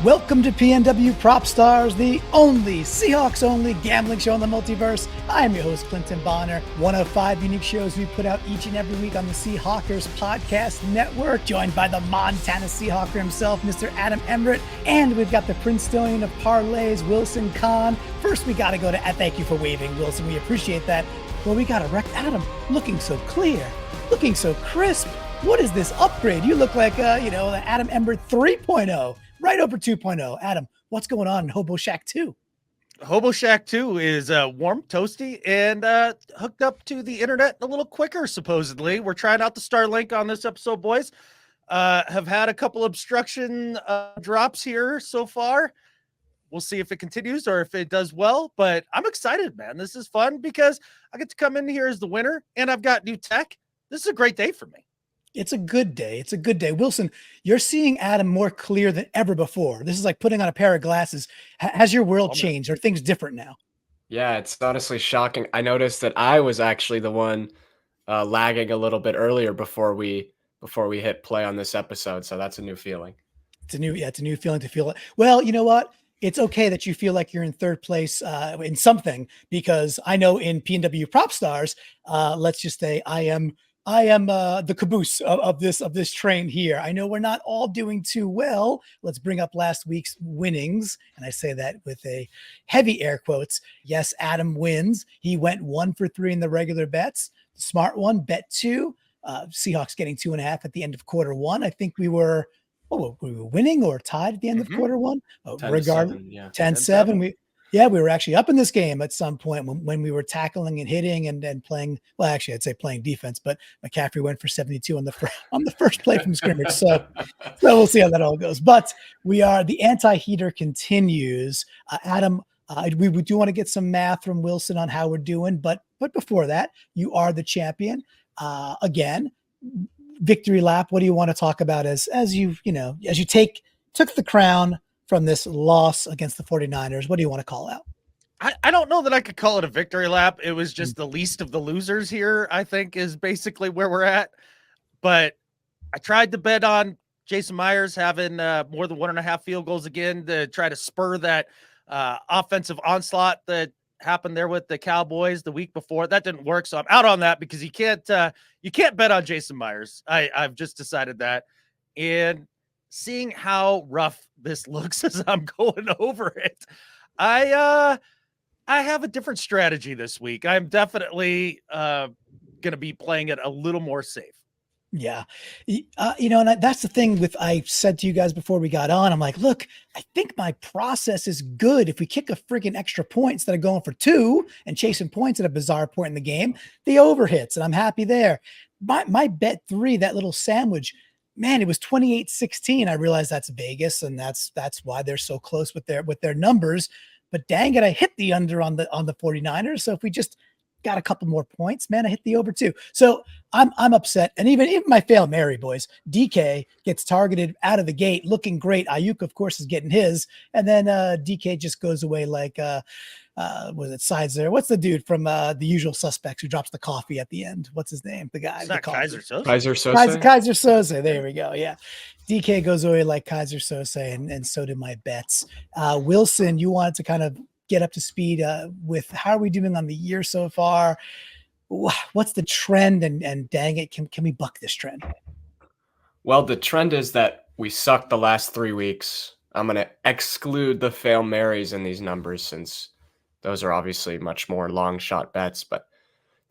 Welcome to PNW Prop Stars, the only Seahawks-only gambling show in the multiverse. I am your host, Clinton Bonner. One of 5 unique shows we put out each and every week on the Seahawkers Podcast Network, joined by the Montana Seahawker himself, Mr. Adam Emmerich, and we've got the Princetonian of Parlays, Wilson Kahn. First, we got to go to thank you for waving, Wilson. We appreciate that. Well, we got to wreck Adam, looking so clear, looking so crisp. What is this upgrade? You look like, the Adam Emmerich 3.0. Right over 2.0. Adam, what's going on in Hobo Shack 2? Hobo Shack 2 is warm, toasty, and hooked up to the internet a little quicker, supposedly. We're trying out the Starlink on this episode, boys. Have had a couple obstruction drops here so far. We'll see if it continues or if it does well, but I'm excited, man. This is fun because I get to come in here as the winner, and I've got new tech. This is a great day for me. It's a good day. It's a good day. Wilson, you're seeing Adam more clear than ever before. This is like putting on a pair of glasses. Has your world changed? Are things different now? Yeah, it's honestly shocking. I noticed that I was actually the one lagging a little bit earlier before we hit play on this episode. So that's a new feeling. It's a new feeling to feel it. Well, you know what? It's okay that you feel like you're in third place in something, because I know in PNW Prop Stars, let's just say I am the caboose of this train here. I know we're not all doing too well. Let's bring up last week's winnings. And I say that with a heavy air quotes. Yes, Adam wins. He went 1 for 3 in the regular bets. The smart one, bet 2. Seahawks getting 2.5 at the end of quarter 1. I think we were winning or tied at the end of quarter 1. Regardless, 10-7. We were actually up in this game at some point when we were tackling and hitting and playing. Well, actually, I'd say playing defense, but McCaffrey went for 72 on the first play from scrimmage. So we'll see how that all goes. But the anti-heater continues. Adam, we do want to get some math from Wilson on how we're doing, but before that, you are the champion. Again, victory lap. What do you want to talk about as you took the crown from this loss against the 49ers? What do you want to call out? I don't know that I could call it a victory lap. It was just the least of the losers here, I think, is basically where we're at. But I tried to bet on Jason Myers having more than 1.5 field goals again to try to spur that offensive onslaught that happened there with the Cowboys the week before. That didn't work, so I'm out on that because you can't bet on Jason Myers. I've just decided that. And seeing how rough this looks as I'm going over it, I have a different strategy this week. I'm definitely going to be playing it a little more safe. Yeah. And that's the thing I said to you guys before we got on. I'm like, look, I think my process is good. If we kick a freaking extra point instead of going for 2 and chasing points at a bizarre point in the game, the overhits, and I'm happy there. My bet 3, that little sandwich, man, it was 28-16. I realize that's Vegas, and that's why they're so close with their numbers. But dang it, I hit the under on the 49ers. So if we just got a couple more points, man, I hit the over too. So I'm upset. And even my Fail Mary, boys, DK gets targeted out of the gate, looking great. Ayuk, of course, is getting his, and then DK just goes away like was it sides there? What's the dude from The Usual Suspects who drops the coffee at the end? What's his name? The guy. It's not Kaiser Soze. Kaiser Soze. There we go. Yeah. DK goes away like Kaiser Soze, and so did my bets. Wilson, you wanted to kind of get up to speed with how are we doing on the year so far? What's the trend? And dang it, can we buck this trend? Well, the trend is that we sucked the last 3 weeks. I'm going to exclude the Fail Marys in these numbers since those are obviously much more long shot bets. But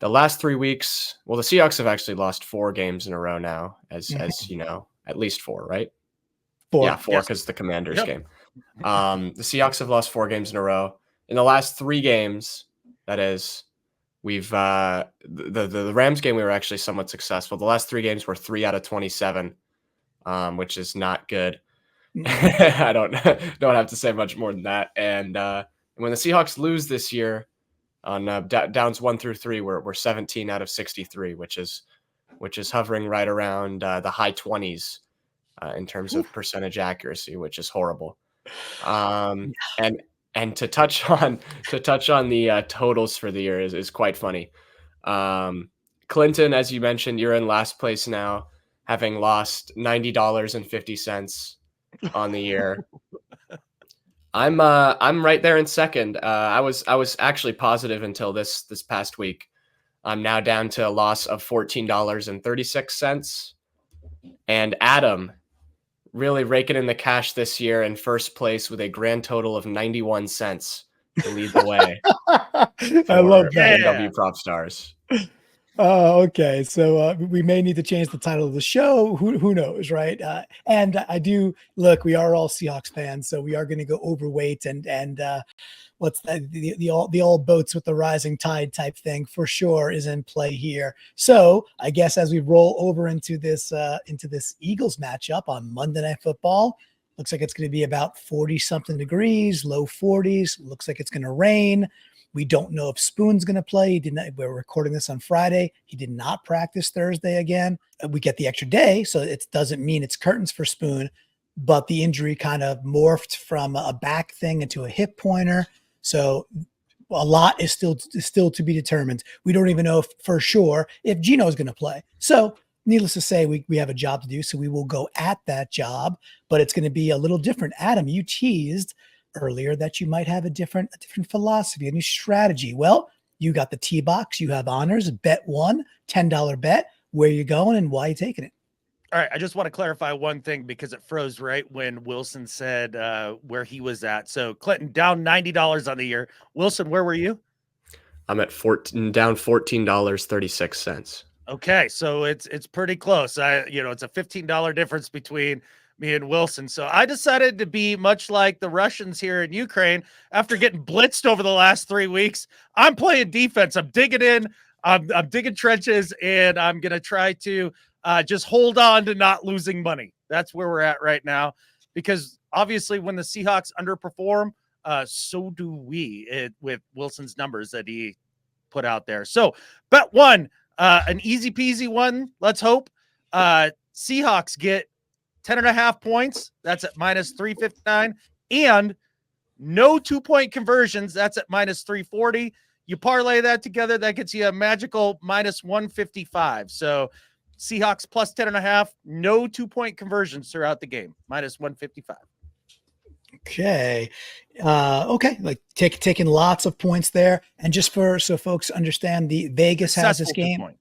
the last 3 weeks, well, the Seahawks have actually lost 4 games in a row now, as you know, at least 4, right? 4. Yeah, 4 because the Commanders game. The Seahawks have lost 4 games in a row. In the last 3 games, that is, we've the Rams game, we were actually somewhat successful. The last 3 games were 3 out of 27, which is not good. I don't have to say much more than that. And when the Seahawks lose this year on downs 1 through 3, we're 17 out of 63, which is hovering right around the high 20s in terms of percentage accuracy, which is horrible. And to touch on the totals for the year is quite funny. Clinton, as you mentioned, you're in last place now, having lost $90.50 on the year. I'm right there in second. I was actually positive until this past week. I'm now down to a loss of $14.36. And Adam really raking in the cash this year in first place with a grand total of 91 cents to lead the way I love for that. PNW Prop Stars. Oh, okay. So we may need to change the title of the show. Who knows, right? And I do look. We are all Seahawks fans, so we are going to go overweight and what's that? The all boats with the rising tide type thing for sure is in play here. So I guess as we roll over into this Eagles matchup on Monday Night Football, looks like it's going to be about 40 something degrees, low 40s. Looks like it's going to rain. We don't know if Spoon's going to play. He did not. We're recording this on Friday. He did not practice Thursday again. We get the extra day, so it doesn't mean it's curtains for Spoon, but the injury kind of morphed from a back thing into a hip pointer. So a lot is still to be determined. We don't even know for sure if Gino is going to play. So needless to say, we have a job to do. So we will go at that job, but it's going to be a little different. Adam, you teased earlier that you might have a different philosophy, a new strategy. Well, you got the T box, you have honors, bet one, $10 bet. Where you going and why you taking it? All right, I just want to clarify one thing because it froze right when Wilson said where he was at. So Clinton down $90 on the year. Wilson, where were you? I'm at down $14.36. Okay, so it's pretty close. It's a $15 difference between me and Wilson. So I decided to be much like the Russians here in Ukraine after getting blitzed over the last 3 weeks. I'm playing defense. I'm digging in. I'm digging trenches, and I'm going to try to just hold on to not losing money. That's where we're at right now, because obviously when the Seahawks underperform, so do we with Wilson's numbers that he put out there. So bet one, an easy peasy one. Let's hope Seahawks get 10.5 points. That's at minus 359, and no 2-point conversions. That's at minus 340. You parlay that together, that gets you a magical minus 155. So Seahawks plus 10.5, no 2-point conversions throughout the game, minus 155. Okay. Okay. Like taking lots of points there. And just so folks understand, the Vegas has this game. 2-point.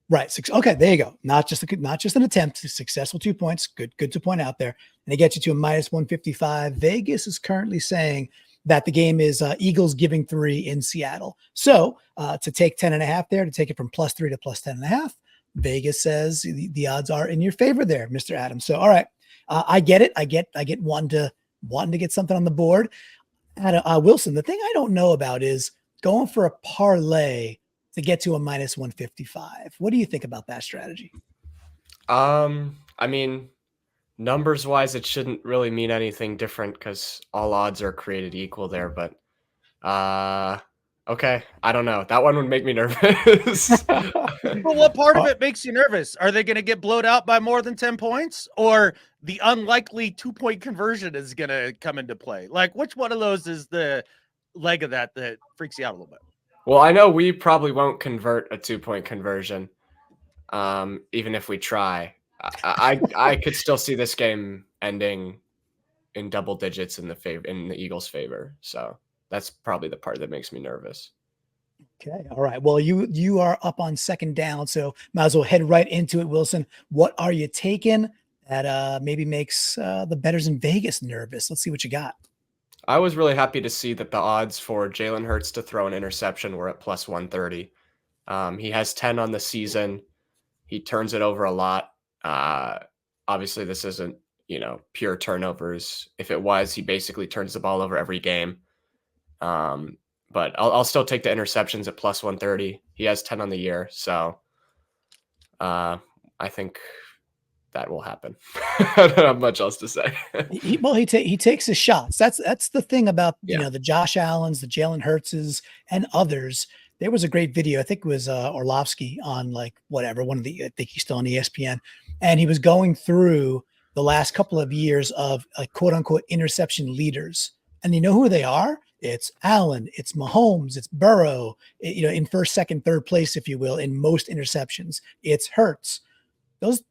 Right. Okay. There you go. Not just an attempt, successful 2 points. Good to point out there. And it gets you to a minus 155. Vegas is currently saying that the game is Eagles giving 3 in Seattle. So to take 10.5 there, to take it from plus 3 to plus 10.5, Vegas says the odds are in your favor there, Mr. Adams. So, all right. I get it. I get wanting to get something on the board. Wilson, the thing I don't know about is going for a parlay to get to a minus 155. What do you think about that strategy? I mean, numbers wise, it shouldn't really mean anything different because all odds are created equal there. But okay, I don't know. That one would make me nervous. Well, what part of it makes you nervous? Are they going to get blowed out by more than 10 points, or the unlikely 2-point conversion is going to come into play? Like, which one of those is the leg of that freaks you out a little bit? Well, I know we probably won't convert a 2-point conversion, even if we try. I could still see this game ending in double digits in the Eagles' favor. So that's probably the part that makes me nervous. Okay. All right. Well, you are up on second down, so might as well head right into it, Wilson. What are you taking that maybe makes the bettors in Vegas nervous? Let's see what you got. I was really happy to see that the odds for Jalen Hurts to throw an interception were at plus 130. He has 10 on the season. He turns it over a lot. Obviously, this isn't, pure turnovers. If it was, he basically turns the ball over every game. But I'll still take the interceptions at plus 130. He has 10 on the year. So I think that will happen. I don't have much else to say. He takes his shots. That's the thing about the Josh Allens, the Jalen Hurtses, and others. There was a great video. I think it was Orlovsky on I think he's still on ESPN, and he was going through the last couple of years of quote unquote interception leaders. And you know who they are? It's Allen, it's Mahomes, it's Burrow, in first, second, third place, if you will, in most interceptions. It's Hurts.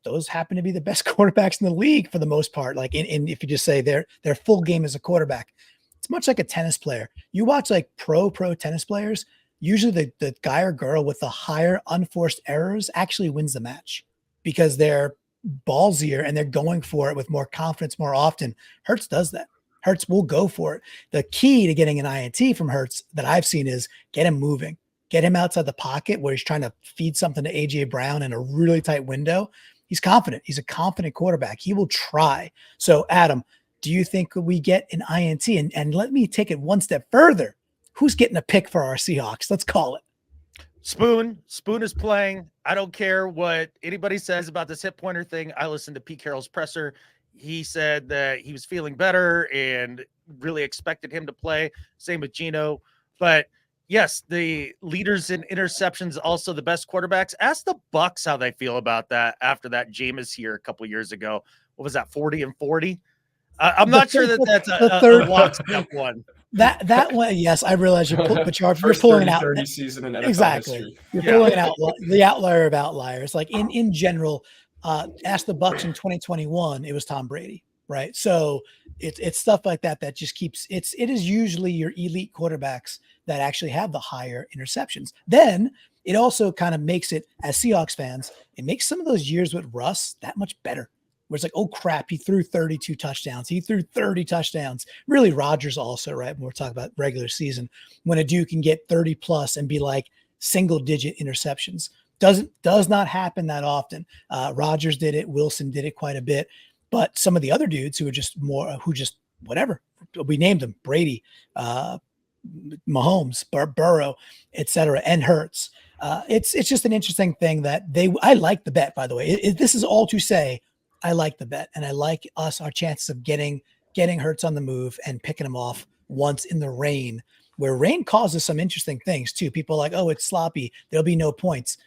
Those happen to be the best quarterbacks in the league for the most part. Like if you just say their full game as a quarterback. much like a tennis player. You watch like pro tennis players, usually the guy or girl with the higher unforced errors actually wins the match because they're ballsier and they're going for it with more confidence more often. Hurts does that. Hurts will go for it. The key to getting an INT from Hurts that I've seen is get him moving, get him outside the pocket where he's trying to feed something to AJ Brown in a really tight window. He's confident. He's a confident quarterback. He will try. So Adam, do you think we get an INT? And let me take it one step further. Who's getting a pick for our Seahawks? Let's call it. Spoon is playing. I don't care what anybody says about this hip pointer thing. I listened to Pete Carroll's presser. He said that he was feeling better and really expected him to play. Same with Geno. But yes, the leaders in interceptions, also the best quarterbacks. Ask the Bucks how they feel about that after that Jameis here a couple years ago. What was that, 40-40? I'm not sure that's a lockstep one. That one, yes, I realize you're pulling it out. 30 season in NFL exactly. history. You're pulling it out. The outlier of outliers. Like in general, ask the Bucks in 2021, it was Tom Brady, right? So it's stuff like that that just keeps it is usually your elite quarterbacks that actually have the higher interceptions. Then it also kind of makes it, as Seahawks fans, it makes some of those years with Russ that much better. Where it's like, oh crap, he threw 32 touchdowns. He threw 30 touchdowns. Really, Rodgers also, right? When we're talking about regular season, when a dude can get 30 plus and be like single digit interceptions. Does not happen that often. Rodgers did it. Wilson did it quite a bit. But some of the other dudes who whatever, we named them, Brady, Mahomes, Burrow, etc., and Hurts. It's just an interesting thing that I like the bet, by the way. This is all to say, I like the bet, and I like our chances of getting Hurts on the move and picking him off once in the rain, where rain causes some interesting things too. People are like, oh, it's sloppy. There'll be no points.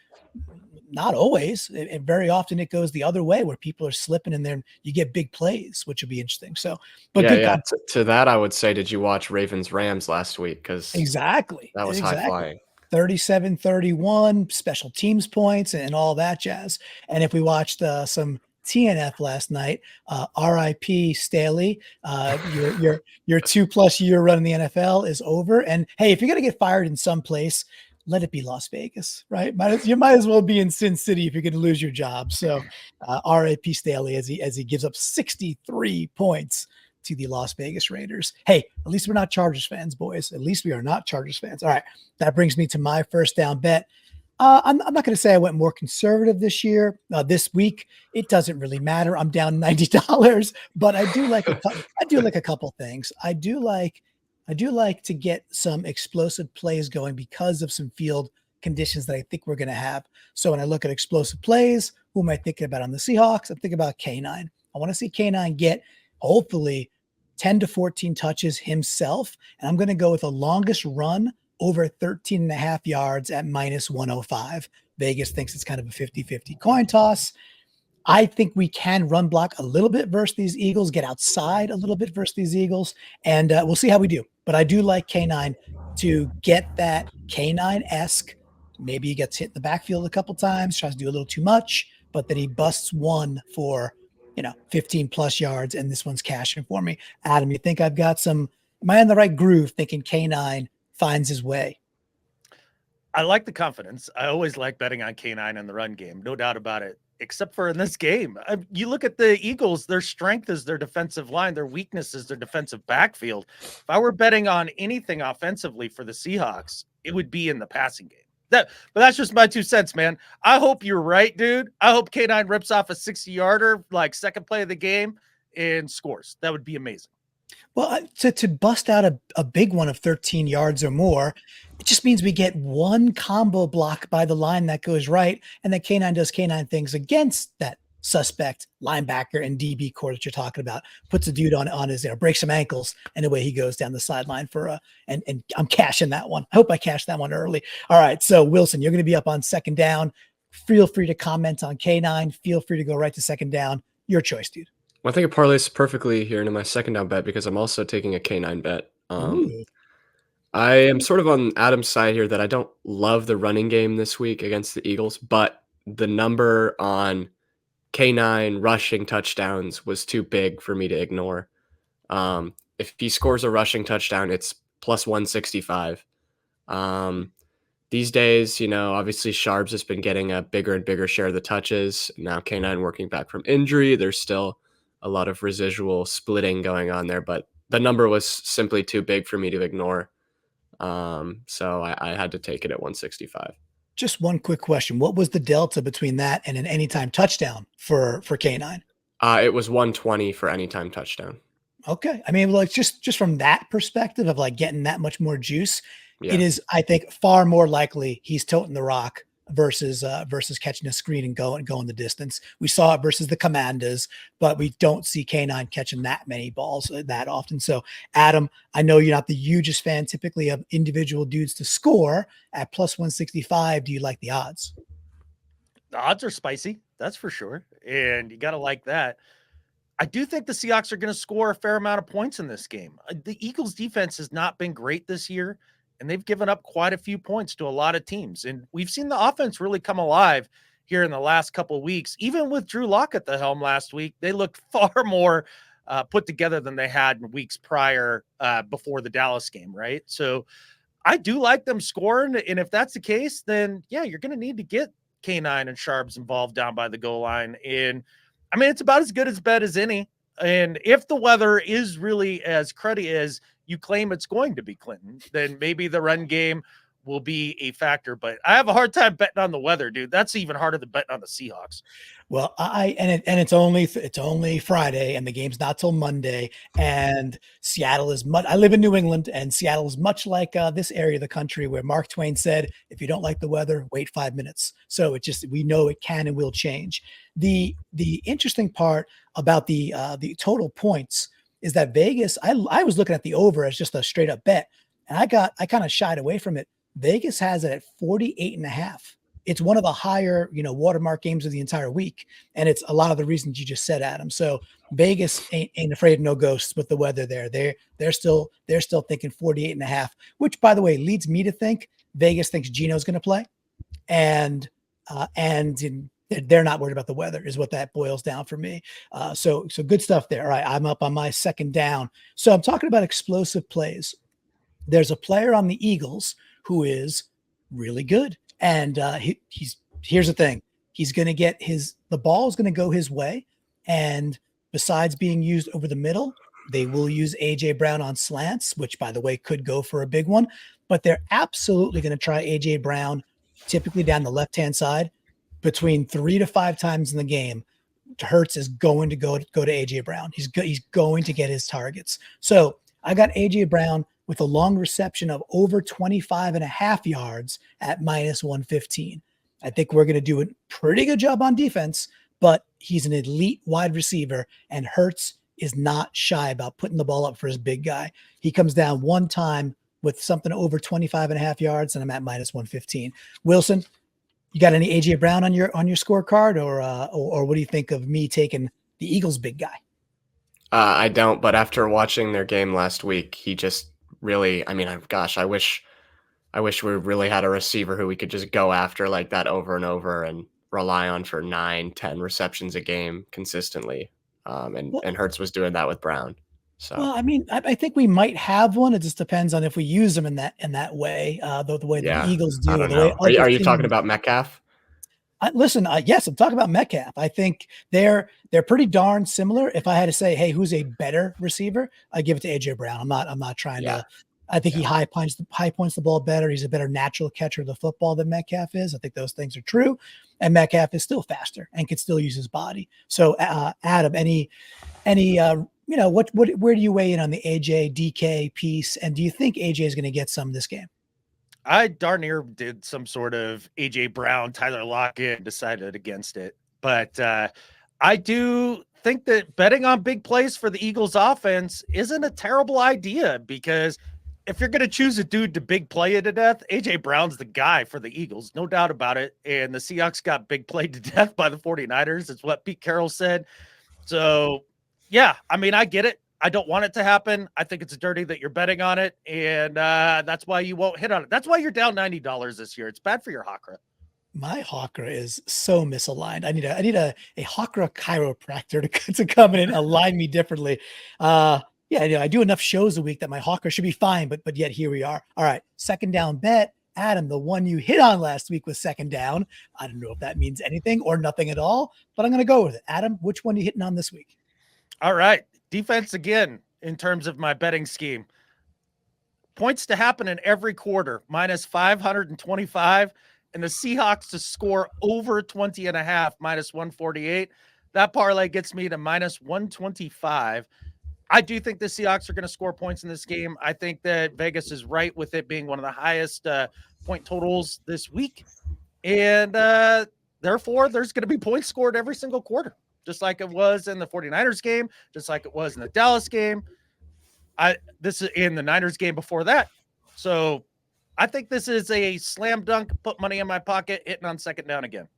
Not always. Very often it goes the other way where people are slipping and then you get big plays, which would be interesting. So, but to that, I would say, did you watch Ravens Rams last week? Because exactly that was high flying. 37-31 special teams points and all that jazz. And if we watched some TNF last night, RIP Staley, your 2+ year run in the NFL is over. And hey, if you're going to get fired in some place, let it be Las Vegas, right? You might as well be in Sin City if you're going to lose your job. So RIP Staley as he gives up 63 points to the Las Vegas Raiders. Hey, at least we're not Chargers fans, boys. At least we are not Chargers fans. All right. That brings me to my first down bet. I'm not going to say I went more conservative this year. This week, it doesn't really matter. I'm down $90, but I do like a couple things. I do like to get some explosive plays going because of some field conditions that I think we're going to have. So when I look at explosive plays, who am I thinking about on the Seahawks? I'm thinking about K9. I want to see K9 get hopefully 10 to 14 touches himself, and I'm going to go with the longest run over 13.5 yards at -105. Vegas thinks it's kind of a 50-50 coin toss. I think we can run block a little bit versus these Eagles, get outside a little bit versus these Eagles, and we'll see how we do. But I do like K9 to get that K9-esque. Maybe he gets hit in the backfield a couple times, tries to do a little too much, but then he busts one for 15 plus yards, and this one's cashing for me. Adam, you think I've got am I in the right groove thinking K9 finds his way? I like the confidence. I always like betting on K9 in the run game, no doubt about it, except for in this game. You look at the Eagles, their strength is their defensive line. Their weakness is their defensive backfield. If I were betting on anything offensively for the Seahawks, it would be in the passing game. But that's just my 2 cents, man. I hope you're right, dude. I hope K9 rips off a 60-yarder, like second play of the game, and scores. That would be amazing. Well, to bust out a big one of 13 yards or more, it just means we get one combo block by the line that goes right, and then K9 does K9 things against that suspect linebacker and DB core that you're talking about. Puts a dude on his, breaks some ankles, and away he goes down the sideline for and I'm cashing that one. I hope I cashed that one early. All right, so Wilson, you're going to be up on second down. Feel free to comment on K9. Feel free to go right to second down. Your choice, dude. Well, I think it parlays perfectly here into my second down bet because I'm also taking a K9 bet. I am sort of on Adam's side here that I don't love the running game this week against the Eagles, but the number on K9 rushing touchdowns was too big for me to ignore. If he scores a rushing touchdown, it's plus 165. These days, obviously Sharps has been getting a bigger and bigger share of the touches. Now K9 working back from injury. There's still a lot of residual splitting going on there, but the number was simply too big for me to ignore. So I had to take it at 165. Just one quick question. What was the delta between that and an anytime touchdown for K9? It was 120 for anytime touchdown. Okay. I mean, like just from that perspective of like getting that much more juice, Yeah. it is, I think, far more likely he's toting the rock versus catching a screen and going the distance. We saw it versus the Commanders, but we don't see K9 catching that many balls that often. So, Adam, I know you're not the hugest fan typically of individual dudes to score at plus 165. Do you like the odds? The odds are spicy, that's for sure, and you got to like that. I do think the Seahawks are going to score a fair amount of points in this game. The Eagles defense has not been great this year, and they've given up quite a few points to a lot of teams. And we've seen the offense really come alive here in the last couple of weeks. Even with Drew Lock at the helm last week, they looked far more put together than they had in weeks prior before the Dallas game, right? So I do like them scoring. And if that's the case, then yeah, you're going to need to get K9 and Sharps involved down by the goal line. And I mean, it's about as good as bet as any. And if the weather is really as cruddy as you claim it's going to be, Clinton, then maybe the run game will be a factor. But I have a hard time betting on the weather, dude. That's even harder than betting on the Seahawks. Well, it's only Friday, and the game's not till Monday. And Seattle is much. I live in New England, and Seattle is much like this area of the country where Mark Twain said, "If you don't like the weather, wait 5 minutes." So we know it can and will change. The interesting part about the total points is that Vegas. I was looking at the over as just a straight up bet, and I kind of shied away from it. Vegas has it at 48.5. It's one of the higher, watermark games of the entire week. And it's a lot of the reasons you just said, Adam. So Vegas ain't afraid of no ghosts with the weather there. They're still thinking 48.5, which by the way, leads me to think Vegas thinks Geno's going to play. And they're not worried about the weather is what that boils down for me. So good stuff there. All right. I'm up on my second down. So I'm talking about explosive plays. There's a player on the Eagles who is really good. And here's the thing. He's going to get the ball is going to go his way. And besides being used over the middle, they will use AJ Brown on slants, which by the way, could go for a big one, but they're absolutely going to try AJ Brown typically down the left-hand side between 3 to 5 times in the game. Hurts is going to go to AJ Brown. He's going to get his targets. So I got AJ Brown with a long reception of over 25.5 yards at minus 115. I think we're going to do a pretty good job on defense, but he's an elite wide receiver, and Hurts is not shy about putting the ball up for his big guy. He comes down one time with something over 25.5 yards, and I'm at minus 115. Wilson, you got any AJ Brown on your scorecard, or what do you think of me taking the Eagles' big guy? I don't, but after watching their game last week, he just really, I wish we really had a receiver who we could just go after like that over and over and rely on for 9-10 receptions a game consistently. And Hurts was doing that with Brown. So well, I think we might have one. It just depends on if we use them in that way. The way the Eagles do. I don't know. Are you talking about Metcalf? Listen, yes, I'm talking about Metcalf. I think they're pretty darn similar. If I had to say, hey, who's a better receiver, I give it to AJ Brown. I'm not trying to. I think he high points the ball better. He's a better natural catcher of the football than Metcalf is. I think those things are true. And Metcalf is still faster and can still use his body. So, Adam, any where do you weigh in on the AJ DK piece? And do you think AJ is going to get some this game? I darn near did some sort of AJ Brown, Tyler Lockett, and decided against it. But I do think that betting on big plays for the Eagles offense isn't a terrible idea, because if you're going to choose a dude to big play it to death, AJ Brown's the guy for the Eagles, no doubt about it. And the Seahawks got big played to death by the 49ers. It's what Pete Carroll said. So yeah, I get it. I don't want it to happen. I think it's dirty that you're betting on it, and that's why you won't hit on it. That's why you're down $90 this year. It's bad for your Hawkra. My Hawkra is so misaligned. I need a Hawkra chiropractor to come in and align me differently. Yeah, I do enough shows a week that my Hawker should be fine, but yet here we are. All right, second down bet. Adam, the one you hit on last week was second down. I don't know if that means anything or nothing at all, but I'm going to go with it. Adam, which one are you hitting on this week? All right. Defense again, in terms of my betting scheme. Points to happen in every quarter, minus 525, and the Seahawks to score over 20.5, minus 148. That parlay gets me to minus 125. I do think the Seahawks are going to score points in this game. I think that Vegas is right with it being one of the highest point totals this week. And therefore, there's going to be points scored every single quarter, just like it was in the 49ers game, just like it was in the Dallas game. This is in the Niners game before that. So I think this is a slam dunk, put money in my pocket, hitting on second down again.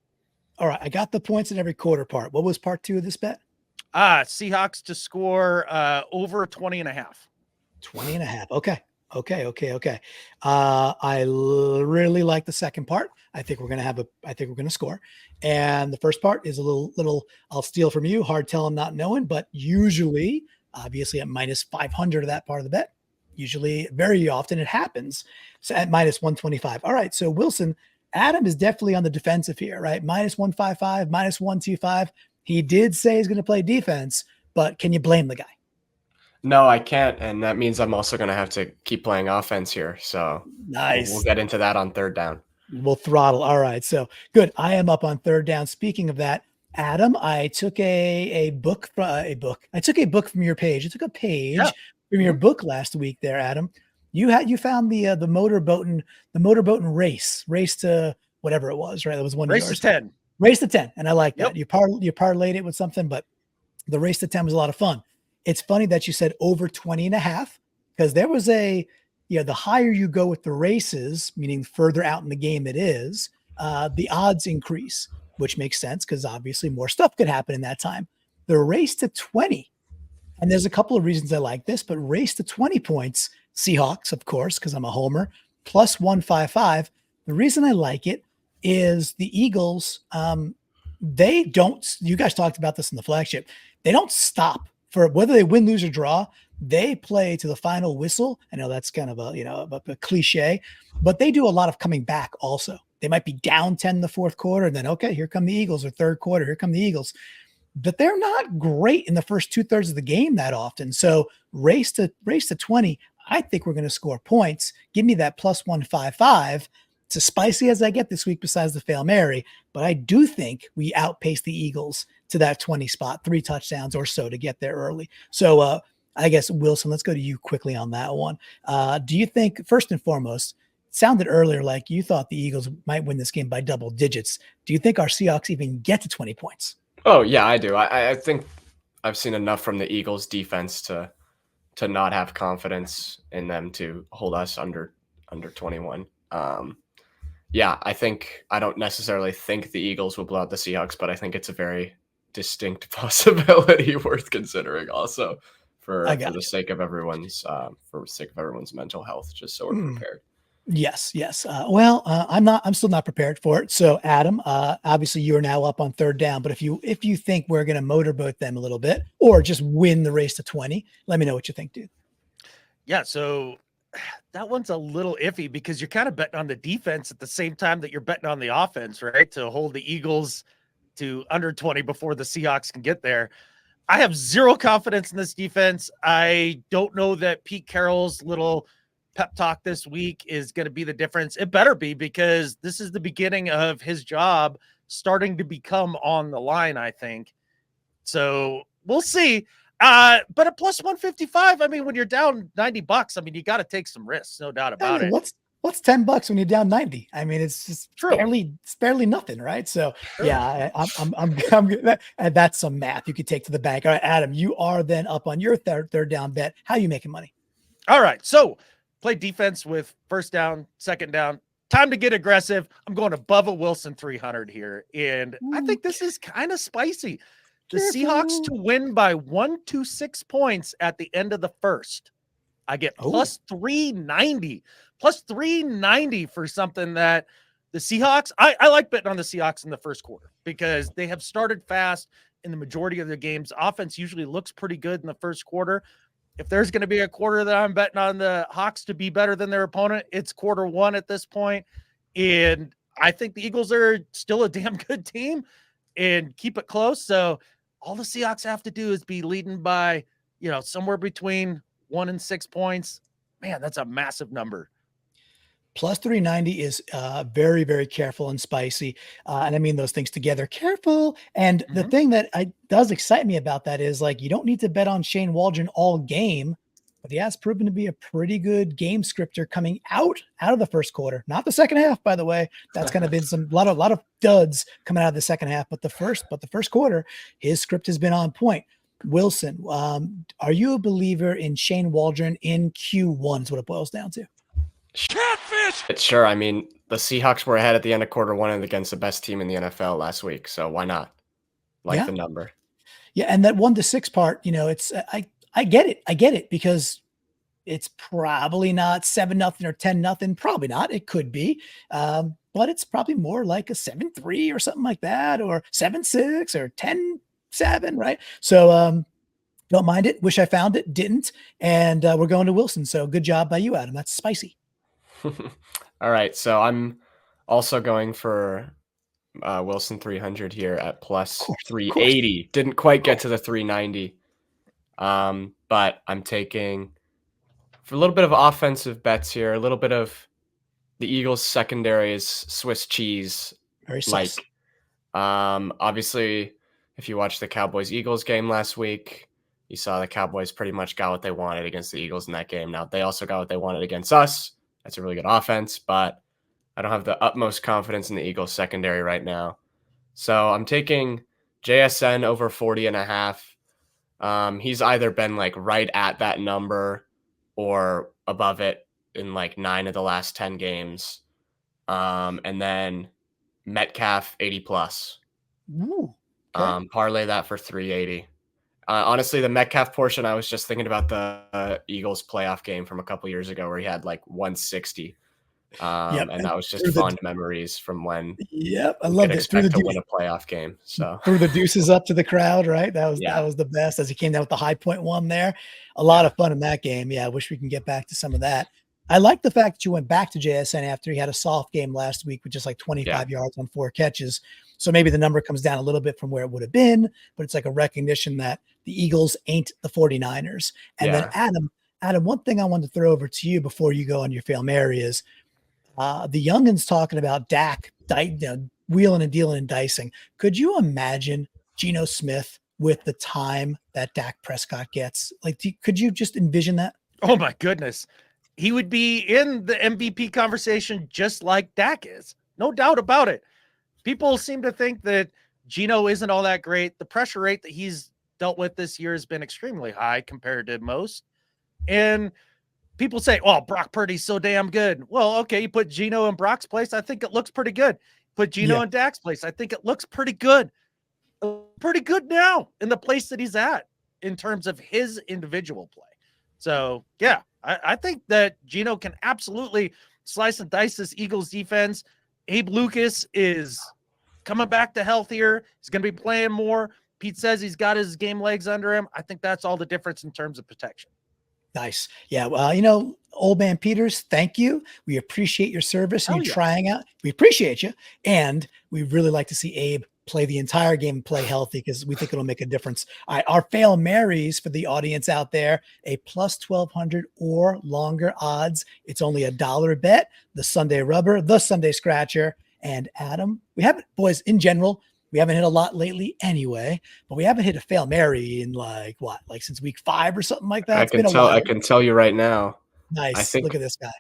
All right, I got the points in every quarter part. What was part 2 of this bet? Seahawks to score over 20.5. 20.5. Okay. I really like the second part. I think we're going to score. And the first part is a little, I'll steal from you. Hard telling, not knowing, but usually, obviously at minus 500 of that part of the bet, usually very often it happens. So at minus 125. All right. So Wilson, Adam is definitely on the defensive here, right? Minus 155, minus 125. He did say he's going to play defense, but can you blame the guy? No, I can't. And that means I'm also going to have to keep playing offense here. So nice. We'll get into that on third down. We'll throttle. All right. So good. I am up on third down. Speaking of that, Adam, I took a book. I took a book from your page. I took a page from your book last week there, Adam. You found the motorboating race to whatever it was, right? That was one race to 10. Race to 10. And I like that. You parlayed it with something, but the race to 10 was a lot of fun. It's funny that you said over 20.5, because there was the higher you go with the races, meaning further out in the game it is, the odds increase, which makes sense because obviously more stuff could happen in that time. The race to 20, and there's a couple of reasons I like this, but race to 20 points, Seahawks, of course, because I'm a homer, plus 155. The reason I like it is the Eagles, they don't, you guys talked about this in the flagship, they don't stop for whether they win, lose, or draw. They play to the final whistle. I know that's kind of a cliche, but they do a lot of coming back also. They might be down 10 in the fourth quarter, and then, okay, here come the Eagles, or third quarter, here come the Eagles. But they're not great in the first 2/3 of the game that often. So race to 20, I think we're going to score points. Give me that plus 155. It's as spicy as I get this week besides the Fail Mary, but I do think we outpace the Eagles to that 20 spot, 3 touchdowns or so to get there early. So I guess, Wilson, let's go to you quickly on that one. Do you think, first and foremost, it sounded earlier like you thought the Eagles might win this game by double digits. Do you think our Seahawks even get to 20 points? Oh, yeah, I do. I think I've seen enough from the Eagles defense to not have confidence in them to hold us under 21. Yeah, I don't necessarily think the Eagles will blow out the Seahawks, but I think it's a very distinct possibility worth considering also for the sake of everyone's mental health, just so we're prepared. Yes. I'm still not prepared for it. So Adam, obviously you are now up on third down, but if you think we're going to motorboat them a little bit or just win the race to 20, let me know what you think, dude. Yeah. So that one's a little iffy because you're kind of betting on the defense at the same time that you're betting on the offense, right? To hold the Eagles to under 20 before the Seahawks can get there. I have zero confidence in this defense. I don't know that Pete Carroll's little pep talk this week is going to be the difference. It better be, because this is the beginning of his job starting to become on the line, I think. So we'll see. But at plus 155, I mean, when you're down $90, I mean, you got to take some risks, no doubt about it. What's $10 when you're down 90? I mean, it's just barely nothing, right? So yeah, I'm good. That's some math you could take to the bank. All right, Adam, you are then up on your third down bet. How are you making money? All right, so play defense with first down, second down. Time to get aggressive. I'm going above a Wilson 300 here, and I think this is kind of spicy. The Seahawks to win by 1 to 6 points at the end of the first. I get plus 390. Plus 390 for something that the Seahawks, I like betting on the Seahawks in the first quarter because they have started fast in the majority of their games. Offense usually looks pretty good in the first quarter. if there's going to be a quarter that I'm betting on the Hawks to be better than their opponent, it's quarter one at this point. And I think the Eagles are still a damn good team and keep it close. So all the Seahawks have to do is be leading by, somewhere between 1 and 6 points. Man, that's a massive number. Plus 390 is very, very careful and spicy. And I mean those things together, careful. And the thing that does excite me about that is like, you don't need to bet on Shane Waldron all game, but he has proven to be a pretty good game scripter coming out of the first quarter, not the second half, by the way. That's kind of been a lot of duds coming out of the second half, but the first quarter, his script has been on point. Wilson, are you a believer in Shane Waldron in Q1 is what it boils down to? Catfish! Sure. I mean, the Seahawks were ahead at the end of quarter one and against the best team in the NFL last week. So why not? The number. Yeah. And that 1 to 6 part, it's, I get it because it's probably not 7-0 or 10-0. Probably not. It could be. But it's probably more like a 7-3 or something like that, or 7-6 or 10-7. Right. So, don't mind it. Wish I found it. Didn't. And we're going to Wilson. So good job by you, Adam. That's spicy. All right. So I'm also going for Wilson 300 here at plus 380. Didn't quite get to the 390. But I'm taking for a little bit of offensive bets here, a little bit of the Eagles secondary is Swiss cheese. Very sus. Obviously, if you watched the Cowboys-Eagles game last week, you saw the Cowboys pretty much got what they wanted against the Eagles in that game. Now, they also got what they wanted against us. That's a really good offense, but I don't have the utmost confidence in the Eagles secondary right now. So I'm taking JSN over 40.5. He's either been like right at that number or above it in like 9 of the last 10 games. And then Metcalf 80 plus. Ooh, okay. Parlay that for 380. Honestly, the Metcalf portion, I was just thinking about the Eagles playoff game from a couple years ago where he had like 160. And that was just fond memories from when I loved it. Expect to win a playoff game. So threw the deuces up to the crowd, right? That was the best as he came down with the high point one there. A lot of fun in that game. Yeah, I wish we can get back to some of that. I like the fact that you went back to JSN after he had a soft game last week with just like 25 yards on 4 catches. So maybe the number comes down a little bit from where it would have been, but it's like a recognition that the Eagles ain't the 49ers. And then Adam, one thing I wanted to throw over to you before you go on your Fail Mary is the youngins talking about Dak wheeling and dealing and dicing. Could you imagine Geno Smith with the time that Dak Prescott gets? Like, could you just envision that? Oh my goodness. He would be in the MVP conversation just like Dak is. No doubt about it. People seem to think that Geno isn't all that great. The pressure rate that he's dealt with this year has been extremely high compared to most. And people say, well, Brock Purdy's so damn good. Well, okay, you put Geno in Brock's place. I think it looks pretty good. Put Geno in Dak's place. I think it looks pretty good. Pretty good now in the place that he's at in terms of his individual play. So, yeah, I think that Geno can absolutely slice and dice this Eagles defense. Abe Lucas is coming back to healthier. He's going to be playing more. Pete says he's got his game legs under him. I think that's all the difference in terms of protection. Nice. Yeah. Well, old man Peters, thank you. We appreciate your service and you trying out. We appreciate you. And we really like to see Abe play the entire game and play healthy because we think it'll make a difference. All right. Our Fail Marys for the audience out there, a plus 1,200 or longer odds. It's only $1 a bet. The Sunday Rubber, the Sunday Scratcher, and Adam. We haven't, boys, in general, we haven't hit a lot lately anyway, but we haven't hit a Fail Mary in like since week 5 or something like that. I can tell you right now. Nice. I think look at this guy.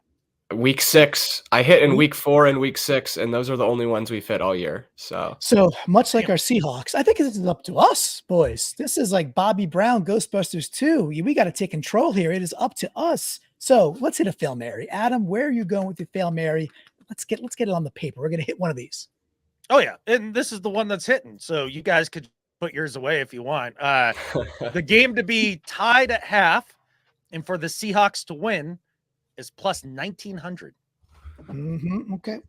Week 6, I hit in week 4 and week 6, and those are the only ones we've hit all year. So much like our Seahawks, I think this is up to us, boys. This is like Bobby Brown, Ghostbusters 2. We got to take control here. It is up to us. So let's hit a Fail Mary. Adam, where are you going with your Fail Mary? Let's get it on the paper. We're going to hit one of these. Oh yeah, and this is the one that's hitting. So you guys could put yours away if you want. The game to be tied at half, and for the Seahawks to win is plus 1,900.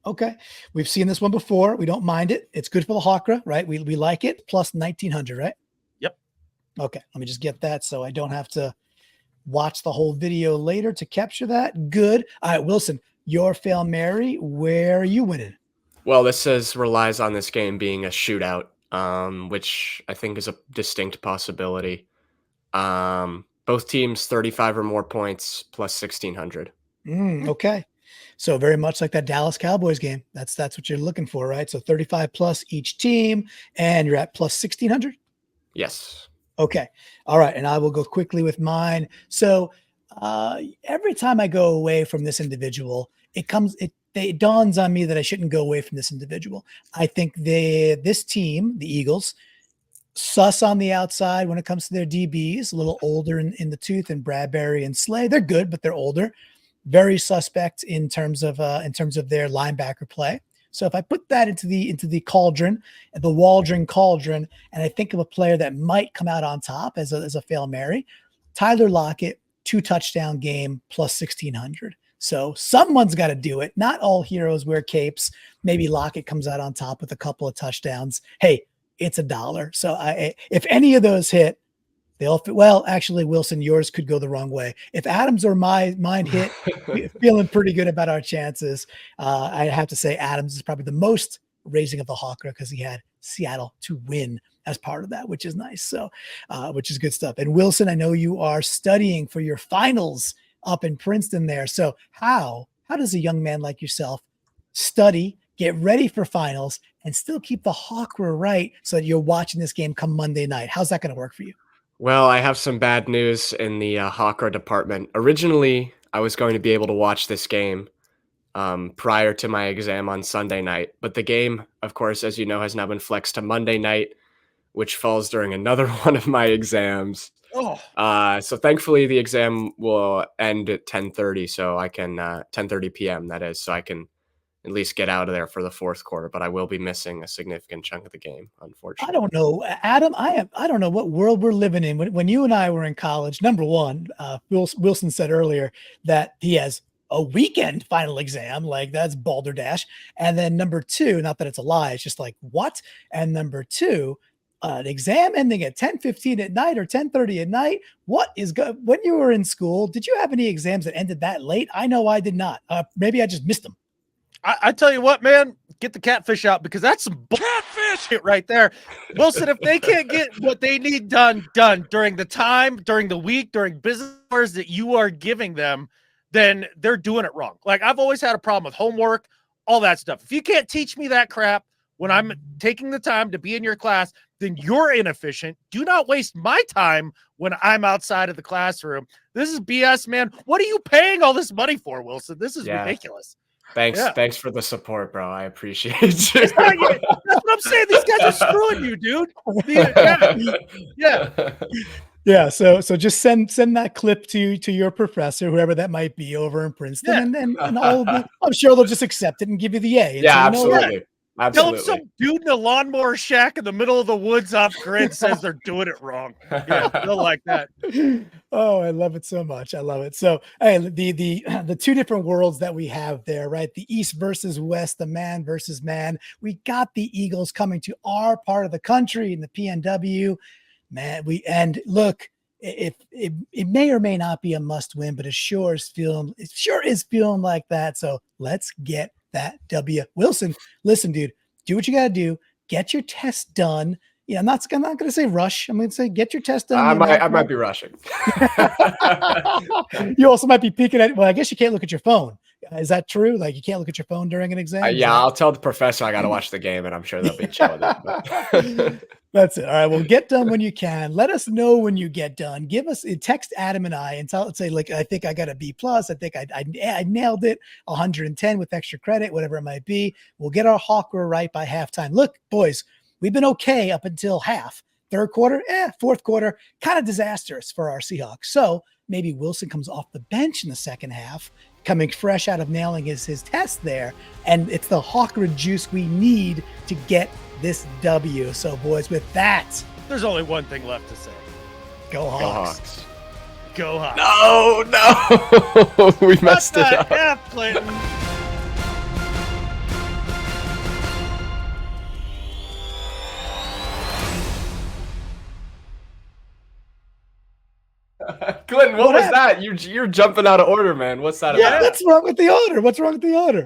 Okay. We've seen this one before. We don't mind it. It's good for the Hawkra, right? We like it. Plus 1,900, right? Yep. Okay. Let me just get that so I don't have to watch the whole video later to capture that. Good. All right, Wilson, your Fail Mary, where are you winning? Well, relies on this game being a shootout, which I think is a distinct possibility. Both teams 35 or more points plus 1,600. Okay. So very much like that Dallas Cowboys game. That's what you're looking for, right? So 35 plus each team, and you're at plus 1,600. Yes. Okay. All right. And I will go quickly with mine. So every time I go away from this individual, it dawns on me that I shouldn't go away from this individual. I think this team, the Eagles, sus on the outside when it comes to their DBs, a little older in the tooth, and Bradbury and Slay. They're good, but they're older. Very suspect in terms of their linebacker play. So if I put that into the cauldron, the Waldron cauldron, and I think of a player that might come out on top as a Fail Mary, Tyler Lockett, 2-touchdown game plus 1,600. So someone's got to do it. Not all heroes wear capes. Maybe Lockett comes out on top with a couple of touchdowns. Hey, it's $1. So if any of those hit, they'll fit. Well, actually, Wilson, yours could go the wrong way. If Adams or mine hit, feeling pretty good about our chances. I have to say Adams is probably the most raising of the Hawker because he had Seattle to win as part of that, which is nice. So, which is good stuff. And Wilson, I know you are studying for your finals up in Princeton there. So how does a young man like yourself study, get ready for finals, and still keep the Hawker right so that you're watching this game come Monday night? How's that going to work for you? Well, I have some bad news in the Hawker department. Originally, I was going to be able to watch this game prior to my exam on Sunday night. But the game, of course, as you know, has now been flexed to Monday night, which falls during another one of my exams. So thankfully, the exam will end at 10:30, so I can 10:30 p.m. That is, so I can at least get out of there for the fourth quarter. But I will be missing a significant chunk of the game, unfortunately. I don't know, Adam. I don't know what world we're living in. When you and I were in college, number one, Wilson said earlier that he has a weekend final exam, like that's balderdash. And then number two, not that it's a lie, it's just like what? And number two, an exam ending at 10:15 at night or 10:30 at night. What is good? When you were in school, did you have any exams that ended that late? I know I did not. Maybe I just missed them. I tell you what, man, get the catfish out because that's some catfish right there. Wilson, if they can't get what they need done during the time, during the week, during business hours that you are giving them, then they're doing it wrong. Like I've always had a problem with homework, all that stuff. If you can't teach me that crap when I'm taking the time to be in your class, then you're inefficient. Do not waste my time when I'm outside of the classroom. This is BS, man. What are you paying all this money for, Wilson? This is ridiculous. Thanks for the support, bro. I appreciate you. That's what I'm saying. These guys are screwing you, dude. Yeah. So just send that clip to your professor, whoever that might be over in Princeton, and all of them, I'm sure they'll just accept it and give you the A. Yeah, absolutely. Tell them some dude in a lawnmower shack in the middle of the woods off grid says they're doing it wrong. Yeah, they'll like that. Oh, I love it so much. I love it. So, hey, the two different worlds that we have there, right? The East versus West, the man versus man. We got the Eagles coming to our part of the country in the PNW. Man, look, it may or may not be a must win, but it sure is feeling like that. So let's get that W. Wilson, listen, dude, do what you got to do. Get your test done. Yeah, I'm not going to say rush. I'm going to say get your test done. I might be rushing. You also might be peeking at. Well, I guess you can't look at your phone. Is that true? Like you can't look at your phone during an exam? I'll tell the professor I got to watch the game, and I'm sure they'll be chill with it. That's it. All right. Well, get done when you can. Let us know when you get done. Give us text Adam and I and say like, I think I got a B+. I think I nailed it. 110 with extra credit, whatever it might be. We'll get our Hawker right by halftime. Look, boys, we've been okay up until half. Third quarter, fourth quarter, kind of disastrous for our Seahawks. So maybe Wilson comes off the bench in the second half, coming fresh out of nailing his test there. And it's the Hawker juice we need to get this W. So, boys, with that, there's only one thing left to say. Go Hawks. Go Hawks. No. We messed it up. F, Clinton. Clinton, what What was happened? that? You're jumping out of order, man. What's that Yeah. about? What's wrong with the order? What's wrong with the order?